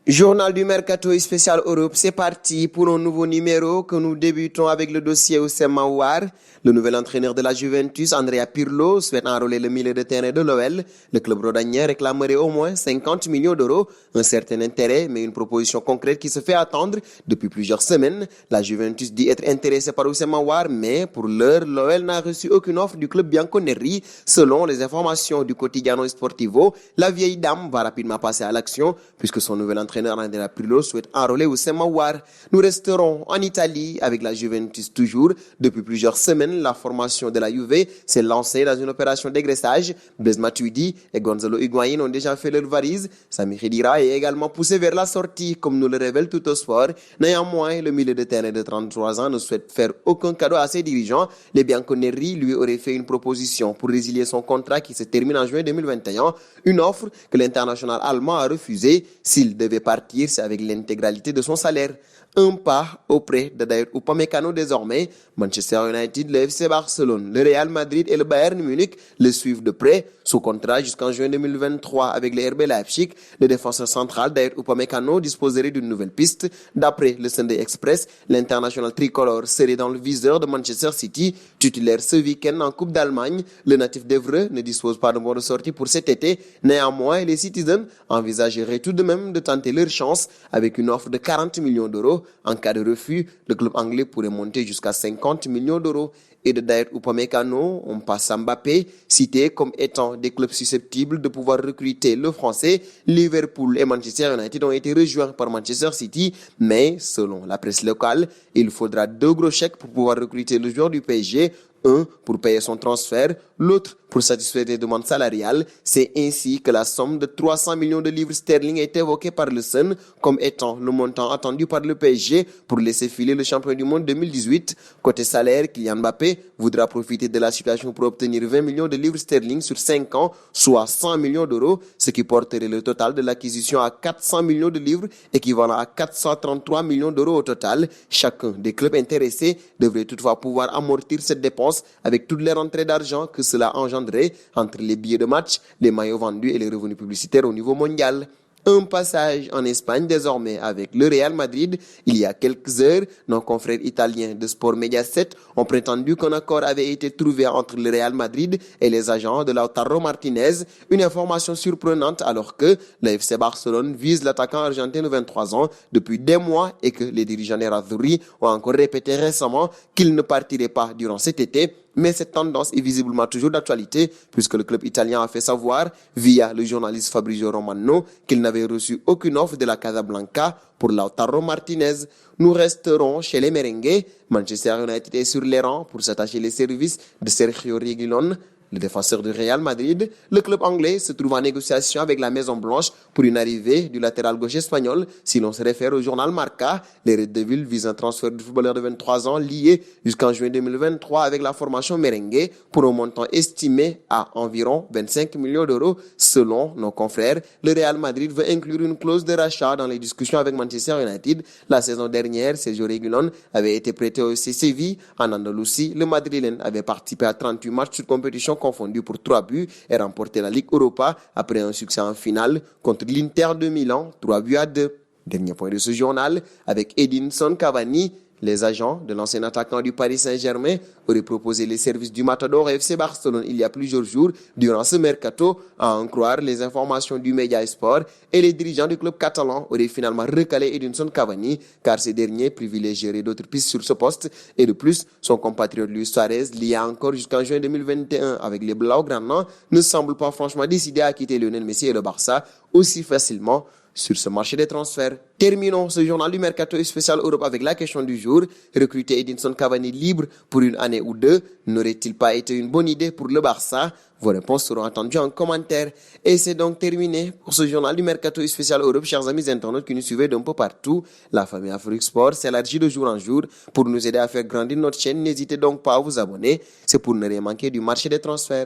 Journal du Mercato spécial Europe, c'est parti pour un nouveau numéro que nous débutons avec le dossier Oussema Aouar. Le nouvel entraîneur de la Juventus, Andrea Pirlo, souhaite enrôler le milieu de terrain de l'OL. Le club rhodanien réclamerait au moins 50 millions d'euros, un certain intérêt, mais une proposition concrète qui se fait attendre depuis plusieurs semaines. La Juventus dit être intéressée par Oussema Aouar, mais pour l'heure, l'OL n'a reçu aucune offre du club bianconeri. Selon les informations du Quotidiano Sportivo, la vieille dame va rapidement passer à l'action puisque son nouvel entraîneur Andrea Pirlo souhaite enrôler Oussema Aouar. Nous resterons en Italie avec la Juventus toujours. Depuis plusieurs semaines, la formation de la Juve s'est lancée dans une opération dégraissage. Blaise Matuidi et Gonzalo Higuaín ont déjà fait leur valise. Sami Khedira est également poussé vers la sortie, comme nous le révèle Tuttosport. Néanmoins, le milieu de terrain de 33 ans ne souhaite faire aucun cadeau à ses dirigeants. Les bianconeri lui auraient fait une proposition pour résilier son contrat qui se termine en juin 2021. Une offre que l'international allemand a refusée. S'il devait partir, c'est avec l'intégralité de son salaire. Un pas auprès de David Upamecano désormais. Manchester United, le FC Barcelone, le Real Madrid et le Bayern Munich le suivent de près, sous contrat jusqu'en juin 2023 avec le RB Leipzig. Le défenseur central David Upamecano disposerait d'une nouvelle piste. D'après le Sunday Express, l'international tricolore serait dans le viseur de Manchester City, titulaire ce week-end en Coupe d'Allemagne. Le natif d'Evreux ne dispose pas de bonne sortie pour cet été. Néanmoins, les Citizens envisageraient tout de même de tenter leur chance avec une offre de 40 millions d'euros. En cas de refus, le club anglais pourrait monter jusqu'à 50 millions d'euros. Et de David Upamecano, on passe à Mbappé, cité comme étant des clubs susceptibles de pouvoir recruter le Français. Liverpool et Manchester United ont été rejoints par Manchester City, mais selon la presse locale, il faudra 2 gros chèques pour pouvoir recruter le joueur du PSG. Un pour payer son transfert, l'autre pour satisfaire des demandes salariales. C'est ainsi que la somme de 300 millions de livres sterling est évoquée par le Sun comme étant le montant attendu par le PSG pour laisser filer le champion du monde 2018. Côté salaire, Kylian Mbappé voudra profiter de la situation pour obtenir 20 millions de livres sterling sur 5 ans, soit 100 millions d'euros, ce qui porterait le total de l'acquisition à 400 millions de livres, équivalent à 433 millions d'euros au total. Chacun des clubs intéressés devrait toutefois pouvoir amortir cette dépense avec toutes les rentrées d'argent que cela engendrait entre les billets de match, les maillots vendus et les revenus publicitaires au niveau mondial. Un passage en Espagne désormais avec le Real Madrid. Il y a quelques heures, nos confrères italiens de Sport Mediaset ont prétendu qu'un accord avait été trouvé entre le Real Madrid et les agents de Lautaro Martinez. Une information surprenante alors que le FC Barcelone vise l'attaquant argentin de 23 ans depuis des mois et que les dirigeants nerazzurri ont encore répété récemment qu'il ne partirait pas durant cet été. Mais cette tendance est visiblement toujours d'actualité puisque le club italien a fait savoir via le journaliste Fabrizio Romano qu'il n'avait reçu aucune offre de la Casablanca pour Lautaro Martinez. Nous resterons chez les merengues. Manchester United est sur les rangs pour s'attacher les services de Sergio Reguilón, le défenseur du Real Madrid. Le club anglais se trouve en négociation avec la Maison Blanche pour une arrivée du latéral gauche espagnol. Si l'on se réfère au journal Marca, les Red Devils visent un transfert du footballeur de 23 ans lié jusqu'en juin 2023 avec la formation merengue pour un montant estimé à environ 25 millions d'euros. Selon nos confrères, le Real Madrid veut inclure une clause de rachat dans les discussions avec Manchester United. La saison dernière, Sergio Reguilón avait été prêté au FC Séville. En Andalousie, le Madrilène avait participé à 38 matchs sur compétition confondu pour 3 buts et remporté la Ligue Europa après un succès en finale contre l'Inter de Milan, 3-2. Dernier point de ce journal, avec Edinson Cavani. Les agents de l'ancien attaquant du Paris Saint-Germain auraient proposé les services du Matador FC Barcelone il y a plusieurs jours durant ce mercato, à en croire les informations du Média Sport, et les dirigeants du club catalan auraient finalement recalé Edinson Cavani car ces derniers privilégieraient d'autres pistes sur ce poste et de plus, son compatriote Luis Suarez, lié encore jusqu'en juin 2021 avec les Blaugrana, ne semble pas franchement décidé à quitter Lionel Messi et le Barça aussi facilement sur ce marché des transferts. Terminons ce journal du Mercato spécial Europe avec la question du jour. Recruter Edinson Cavani libre pour une année ou deux n'aurait-il pas été une bonne idée pour le Barça? Vos réponses seront attendues en commentaire. Et c'est donc terminé pour ce journal du Mercato spécial Europe, chers amis internautes qui nous suivez d'un peu partout. La famille Afrique Sport s'élargit de jour en jour. Pour nous aider à faire grandir notre chaîne, n'hésitez donc pas à vous abonner. C'est pour ne rien manquer du marché des transferts.